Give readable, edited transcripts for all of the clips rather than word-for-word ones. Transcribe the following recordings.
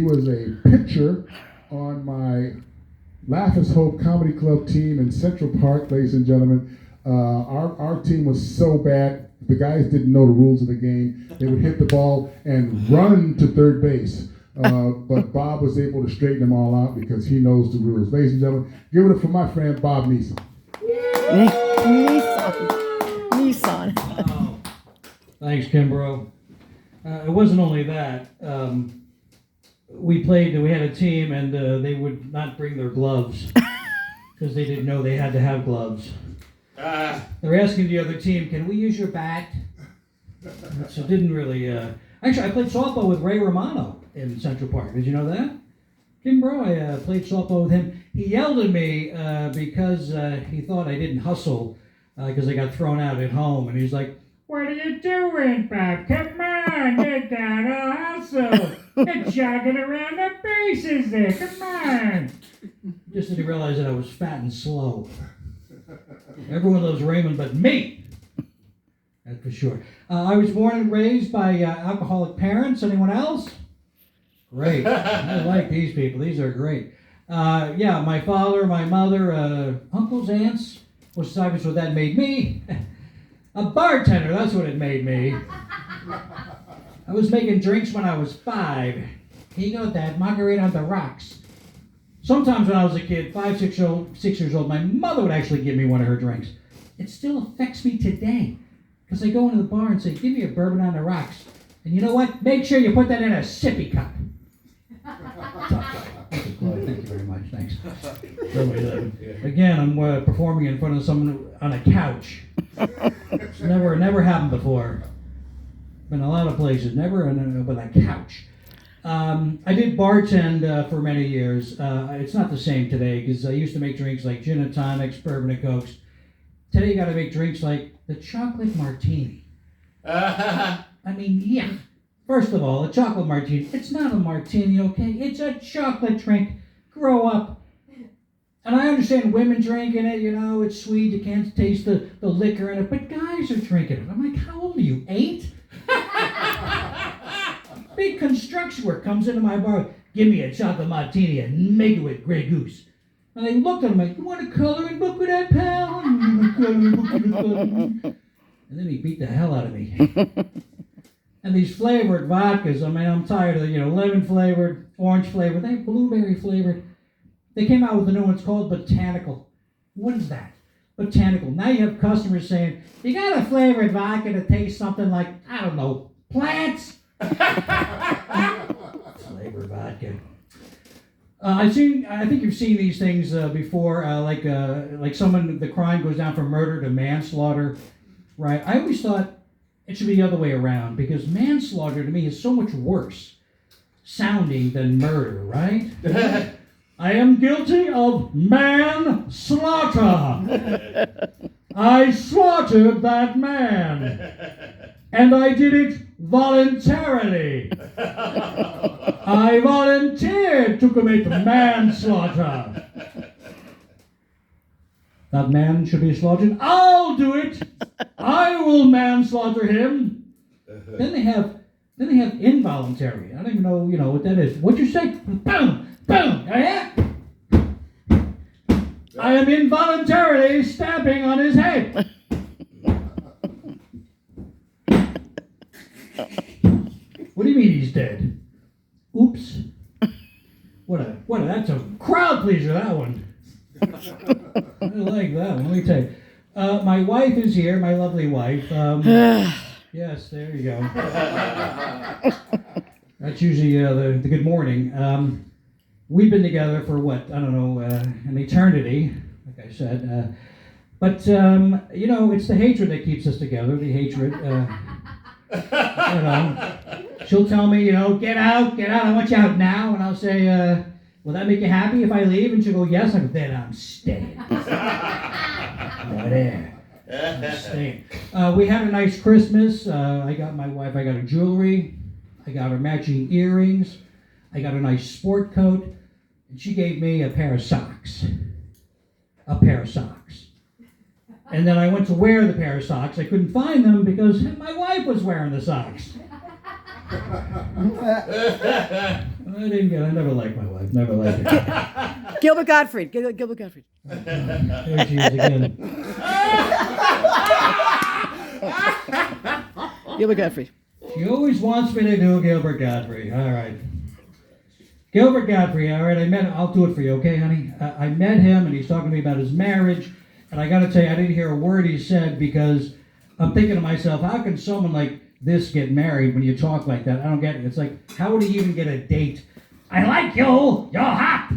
was a pitcher on my Laugh is Hope Comedy Club team in Central Park, ladies and gentlemen. Our team was so bad, the guys didn't know the rules of the game. They would hit the ball and run to third base. But Bob was able to straighten them all out because he knows the rules. Ladies and gentlemen, give it up for my friend Bob Neeson. Nissan. Wow. Thanks, Kimbrough. It wasn't only that. We had a team, and they would not bring their gloves because they didn't know they had to have gloves. They're asking the other team, "Can we use your bat?" So it didn't really. Actually, I played softball with Ray Romano in Central Park. Did you know that? Kimbrough, I played softball with him. He yelled at me because he thought I didn't hustle because I got thrown out at home, and he's like, "What are you doing, Bob? Come on, you gotta hustle. You're jogging around the bases there. Come on." Just didn't realize that I was fat and slow. Everyone loves Raymond but me. That's for sure. I was born and raised by alcoholic parents. Anyone else? Great. I like these people. These are great. Yeah, my father, my mother, uncles, aunts. What's obvious what that made me? A bartender, that's what it made me. I was making drinks when I was 5. Here you go, Dad, margarita on the rocks. Sometimes when I was a kid, 5, 6 years old, my mother would actually give me one of her drinks. It still affects me today. Because I go into the bar and say, "Give me a bourbon on the rocks." And you know what? Make sure you put that in a sippy cup. Thank you very much, thanks. Again, I'm performing in front of someone on a couch. It's never happened before. Been a lot of places, never with a couch. I did bartend for many years. It's not the same today because I used to make drinks like gin and tonics, bourbon and cokes. Today you got to make drinks like the chocolate martini. I mean, yeah. First of all, a chocolate martini, it's not a martini, okay? It's a chocolate drink. Grow up. And I understand women drinking it, it's sweet, you can't taste the liquor in it, but guys are drinking it. I'm like, how old are you, 8? Big construction work comes into my bar, "Give me a chocolate martini and make it with Grey Goose." And they looked at him like, "You want a coloring book with that, pal?" And then he beat the hell out of me. And these flavored vodkas, I'm tired of lemon flavored, orange flavored, they blueberry flavored. They came out with a new one, it's called Botanical. What is that? Botanical. Now you have customers saying, "You got a flavored vodka that tastes something like, I don't know, plants?" Flavored vodka. I think you've seen these things before, like someone, the crime goes down from murder to manslaughter, right? I always thought it should be the other way around because manslaughter to me is so much worse sounding than murder, right? I am guilty of manslaughter. I slaughtered that man. And I did it voluntarily. I volunteered to commit manslaughter. That man should be slaughtered. I'll do it. I will manslaughter him. Then they have involuntary. I don't even know, what that is. What'd you say? Boom, boom. Yeah? I am involuntarily stamping on his head. What do you mean he's dead? Oops. That's a crowd pleaser, that one. I like that one. Let me tell you. My wife is here, my lovely wife. Yes, there you go. That's usually the good morning. We've been together for what? I don't know, an eternity, like I said. But it's the hatred that keeps us together, the hatred. She'll tell me, get out, I want you out now. And I'll say, will that make you happy if I leave? And she'll go, yes. I go, then I'm staying. Right there. I'm staying. We had a nice Christmas. I got my wife, I got her jewelry. I got her matching earrings. I got a nice sport coat. And she gave me a pair of socks. And then I went to wear the pair of socks. I couldn't find them because my wife was wearing the socks. I never liked my wife. Never liked her. Gilbert Gottfried. Gilbert Gottfried. There she is again. Gilbert Gottfried. She always wants me to do Gilbert Godfrey. All right. Gilbert Godfrey, all right, I'll do it for you, okay, honey? I met him, and he's talking to me about his marriage, and I got to tell you, I didn't hear a word he said because I'm thinking to myself, how can someone like this get married when you talk like that? I don't get it. It's like, how would he even get a date? I like you. You're hot.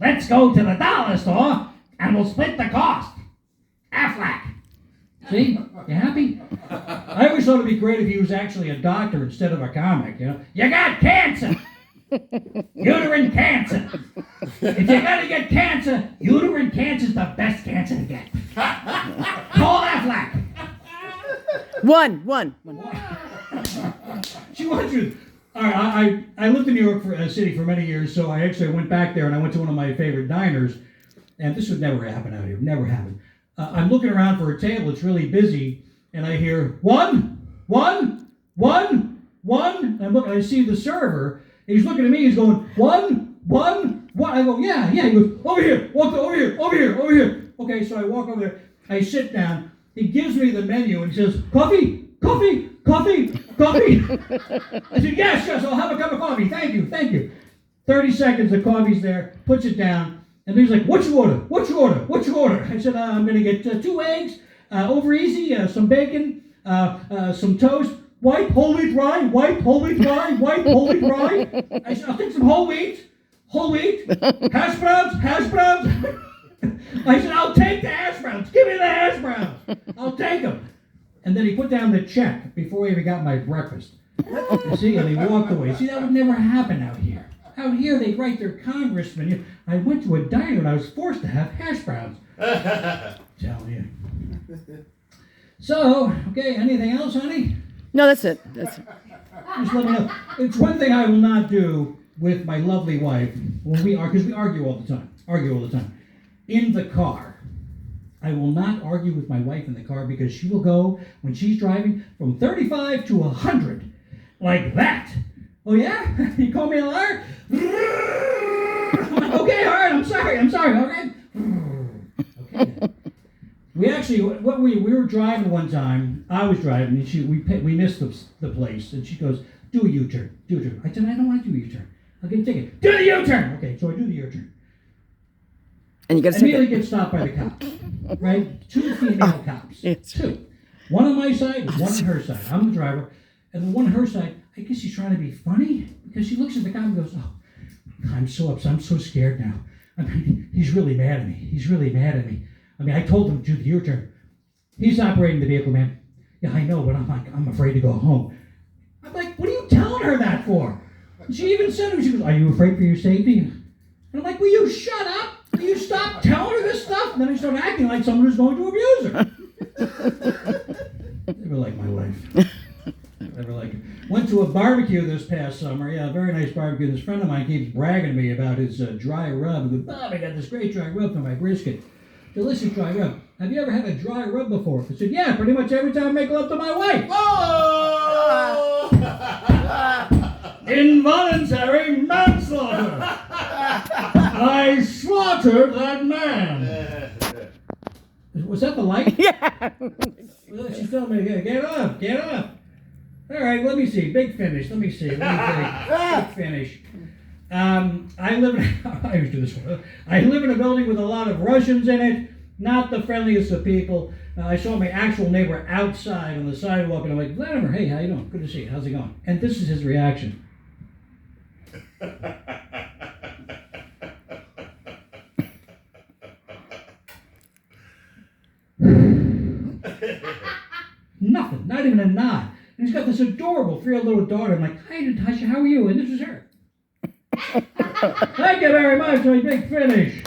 Let's go to the dollar store, and we'll split the cost. Affleck. See? You happy? I always thought it'd be great if he was actually a doctor instead of a comic, you know? You got cancer! Uterine cancer! If you're gonna get cancer, uterine cancer's the best cancer to get. Call Affleck! One. She wants you. All right, I lived in New York City for many years, so I actually went back there and I went to one of my favorite diners, and this would never happen out here, never happen. I'm looking around for a table, it's really busy, and I hear, one. And I see the server, and he's looking at me, he's going, one. I go, yeah. He goes, over here. Okay, so I walk over there, I sit down, he gives me the menu, and he says, coffee. I said, yes, I'll have a cup of coffee, thank you. 30 seconds, the coffee's there, puts it down, and he's like, what you order? I said, I'm going to get 2 eggs, over easy, some bacon, some toast, white, wholly dry. I said, I'll take some whole wheat, hash browns. I said, I'll take the hash browns. Give me the hash browns. I'll take them. And then he put down the check before he even got my breakfast. You see, and he walked away. See, that would never happen out here. Out here, they write their congressman. I went to a diner and I was forced to have hash browns. Tell you. So, okay, anything else, honey? No, that's it. Just let me know. It's one thing I will not do with my lovely wife when we argue, because we argue all the time. In the car. I will not argue with my wife in the car because she will go, when she's driving, from 35 to 100. Like that. Oh yeah? You call me a liar? Okay, all right, I'm sorry, all right? Okay. We actually, we were driving one time, I was driving, and we missed the place, and she goes, do a U-turn. I said, I don't want to do a U-turn. I'll get a ticket. Do the U-turn! Okay, so I do the U-turn. And you got to Immediately get stopped by the cops, right? 2 female cops. Yes. 2. One on my side, one on her side. I'm the driver. And the one on her side, I guess she's trying to be funny because she looks at the cop and goes, oh, I'm so upset. I'm so scared now. I mean, he's really mad at me. I mean, I told him to do the U-turn. He's operating the vehicle, man. Yeah, I know, but I'm afraid to go home. I'm like, what are you telling her that for? And she even said to me, she goes, are you afraid for your safety? And I'm like, will you shut up? Will you stop telling her this stuff? And then I start acting like someone who's going to abuse her. Never like my wife. Never like it. Went to a barbecue this past summer. Yeah, a very nice barbecue. This friend of mine keeps bragging to me about his dry rub. He goes, Bob, I got this great dry rub for my brisket. Delicious dry rub. Have you ever had a dry rub before? I said, yeah, pretty much every time I make love to my wife. Oh! Involuntary manslaughter. I slaughtered that man. Was that the light? Yeah. Well, she's telling me, get up. All right, let me see. Big finish. Let me think. Big finish. I live in a building with a lot of Russians in it. Not the friendliest of people. I saw my actual neighbor outside on the sidewalk, and I'm like, Vladimir, hey, how you doing? Good to see you. How's it going? And this is his reaction. Nothing. Not even a nod. And he's got this adorable 3-year-old little daughter. I'm like, hi, Natasha, how are you? And this is her. Thank you very much for a big finish.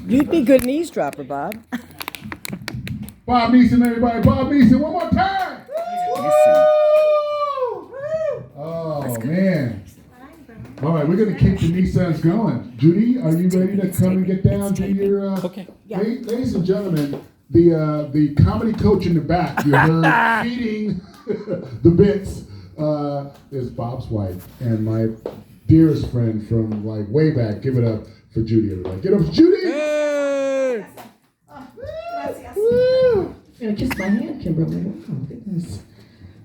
You'd be good an eavesdropper, Bob. Bob Neeson, everybody. Bob Neeson, one more time. Oh, man. All right, we're going to keep the Nissans going. Judy, are you ready to come and get down to your... Okay. Yeah. Ladies and gentlemen, the comedy coach in the back, you heard feeding the bits, is Bob's wife and my dearest friend from like way back. Give it up for Judy, everybody. Get up for Judy! Hey! Woo! I'm gonna kiss my hand, Kimberly. Oh goodness.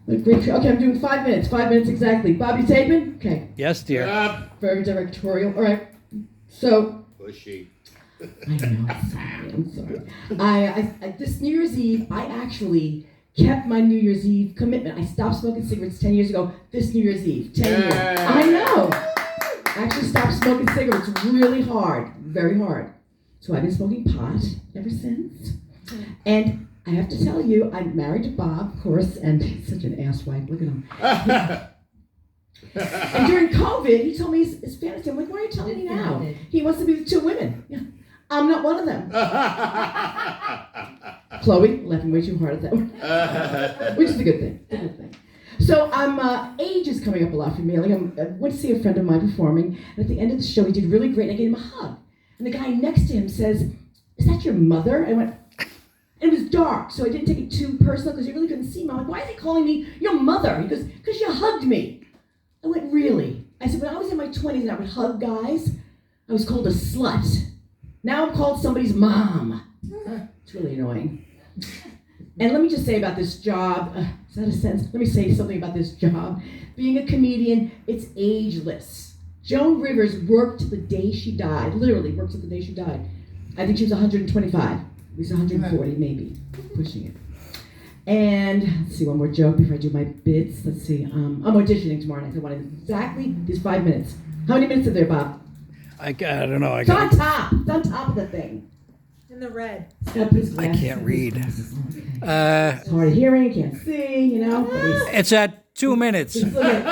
What a great. Okay, I'm doing 5 minutes. 5 minutes exactly. Bobby Tapeman? Okay. Yes, dear. Very directorial. All right. So. Pushy. I know. I'm sorry. I this New Year's Eve, I actually kept my New Year's Eve commitment. I stopped smoking cigarettes 10 years ago. This New Year's Eve. 10 years. I know. I actually stopped smoking cigarettes really hard. Very hard. So I've been smoking pot ever since. And I have to tell you, I'm married to Bob, of course, and he's such an asswipe. Look at him. And during COVID, he told me his fantasy. I'm like, why are you telling me now? He wants to be with 2 women. Yeah. I'm not one of them. Chloe, laughing way too hard at that one. Which is a good thing. A good thing. So age is coming up a lot for me. Like I went to see a friend of mine performing, and at the end of the show, he did really great. And I gave him a hug. And the guy next to him says, "Is that your mother?" I went, and it was dark, so I didn't take it too personal because he really couldn't see me. I'm like, "Why is he calling me your mother?" He goes, "Because you hugged me." I went, "Really?" I said, "When I was in my 20s and I would hug guys, I was called a slut. Now I'm called somebody's mom." It's really annoying. And let me just say about this job, is that a sense? Let me say something about this job. Being a comedian, it's ageless. Joan Rivers worked till the day she died, literally worked till the day she died. I think she was 125, at least 140 maybe, pushing it. And let's see, one more joke before I do my bits. Let's see, I'm auditioning tomorrow night. I want exactly these 5 minutes. How many minutes are there, Bob? I don't know. It's on top. It's on top of the thing. In the red. He's gotta put his I glasses can't on. read. It's hard of hearing, can't see, you know. But It's at 2 minutes. he's looking.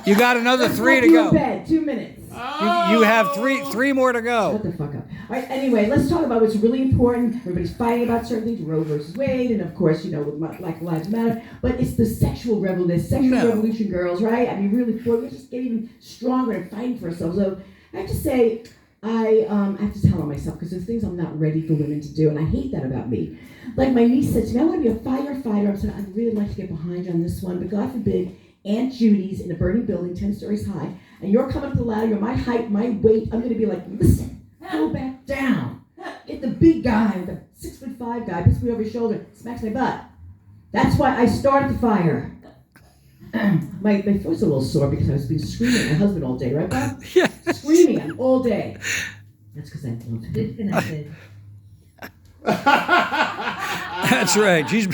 You got another 3 to You in go. bed, 2 minutes. You have three more to Shut go. the fuck up. All right, anyway, let's talk about what's really important. Everybody's fighting about certain things, Roe versus Wade, and of course, Black Lives Matter. But it's the sexual revolution, girls, right? I mean, really, boy, we're just getting even stronger and fighting for ourselves. So I have to say, I have to tell on myself because there's things I'm not ready for women to do, and I hate that about me. Like my niece said to me, "I want to be a firefighter." I said, "I'd really like to get behind you on this one, but God forbid, Aunt Judy's in a burning building 10 stories high, and you're coming up the ladder, you're my height, my weight. I'm going to be like, listen, go back down. Get the big guy, the 6'5" guy, puts me over his shoulder, smacks my butt." That's why I started the fire. My throat's a little sore because I was been screaming at my husband all day, right, Bob? Yeah. Screaming at him all day. That's because I love him. Disconnected. That's right. She's All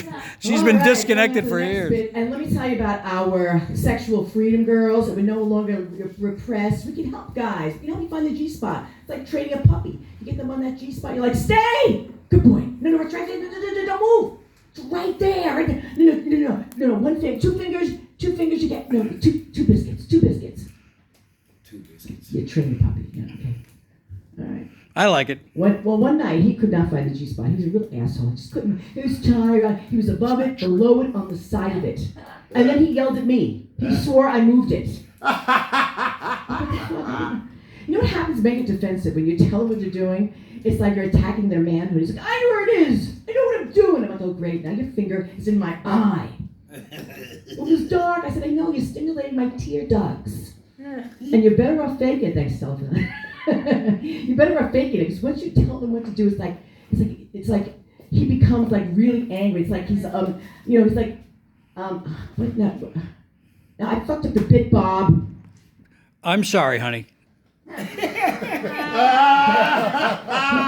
been right, disconnected now for the next years. bit. And let me tell you about our sexual freedom girls that we're no longer repressed. We can help guys. We can help you find the G-spot. It's like training a puppy. You get them on that G-spot, you're like, "Stay! Good boy. No, it's right there. No, don't move. It's right there. Right there. No. 1 finger, 2 fingers. 2 fingers you get. No, two biscuits. 2 biscuits. 2 biscuits. You train the puppy. Yeah, okay. All right. I like it. One night he could not find the G-spot. He was a real asshole. He just couldn't. He was tired. He was above it, below it, on the side of it. And then he yelled at me. He swore I moved it. You know what happens to make it defensive when you tell them what you're doing? It's like you're attacking their manhood. He's like, "I know where it is. I know what I'm doing." I'm like, "Oh, great. Now your finger is in my eye." It was dark. I said, "I know. You're stimulating my tear ducts. And you're better off faking it." Thanks, Stella. You're better off faking it because once you tell them what to do, it's like he becomes like really angry. It's like he's he's like what now? Now I fucked up the bit, Bob. I'm sorry, honey. He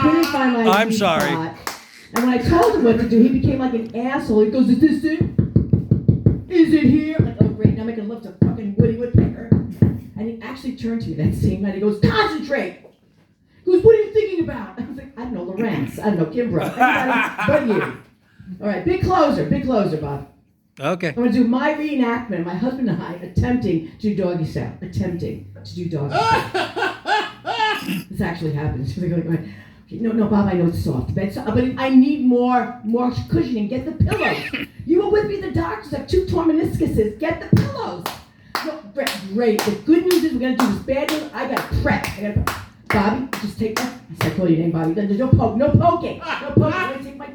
couldn't find my I'm G-spot. sorry. And when I told him what to do, he became like an asshole. He goes, "Is this it? Is it here?" I'm like, "Oh great, now I'm making love to fucking Woody Woodpecker." And he actually turned to me that same night. He goes, "Concentrate." He goes, "What are you thinking about?" I was like, "I don't know, Lorenz. I don't know, Kimbrough. Anybody but you." All right, big closer, Bob. Okay. I'm going to do my reenactment, my husband and I attempting to do doggy style. This actually happens. No, Bob, I know it's soft. But I need more cushioning. Get the pillows. You were with me, the doctors have 2 torn meniscuses. Get the pillows. No, great. The good news is we're going to do this. Bad news, I got to prep. Bobby, just take my. I call your name, Bobby. Don't poke. No poking. No poking. You want to take my.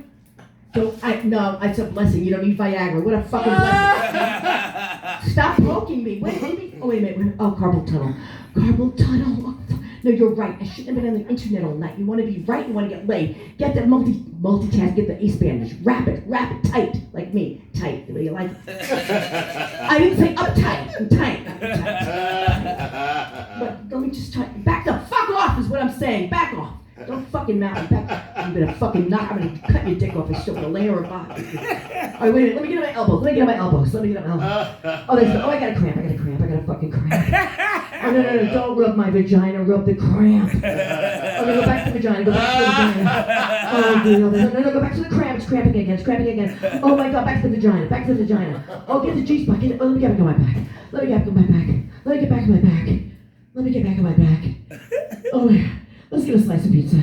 No, it's a blessing. You don't need Viagra. What a fucking blessing. Stop poking me. Wait a minute. Oh, carpal tunnel. Carpal tunnel. No, you're right. I shouldn't have been on the internet all night. You want to be right. You want to get laid. Get that multitask. Get the ace bandage. Wrap it tight, like me. Tight. The way you like it. I didn't say uptight. I'm tight. I'm tight. But let me just try. Back the fuck off is what I'm saying. Back off. Don't fucking mouth me. I'm gonna fucking knock. I'm gonna cut your dick off and shit with a layer of body. All right, wait a minute. Let me get on my elbows. Oh, I got a cramp. I got a fucking cramp. Oh, no. Don't rub my vagina. Rub the cramp. Oh, no, go back to the vagina. Go back to the vagina. Oh, dude, no, go back to the cramp. It's cramping again. Oh my God, back to the vagina. Oh, get the G-spot. Get it. Oh, let me get back on my back. Let me get back on my back. Oh, yeah. Let's get a slice of pizza.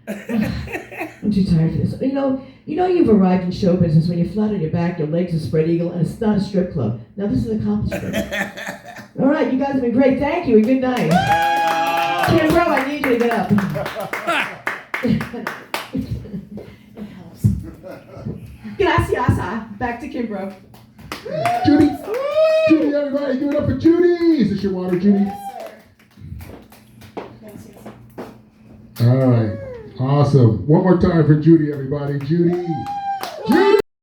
I'm too tired for this. You know you've arrived in show business when you're flat on your back, your legs are spread eagle, and it's not a strip club. Now this is an accomplishment. All right, you guys have been great. Thank you and good night. Kimbrough, I need you to get up. It helps. Gracias. Back to Kimbrough. Judy, everybody, give it up for Judy. Is this your water, Judy? All right, awesome. One more time for Judy, everybody. Judy.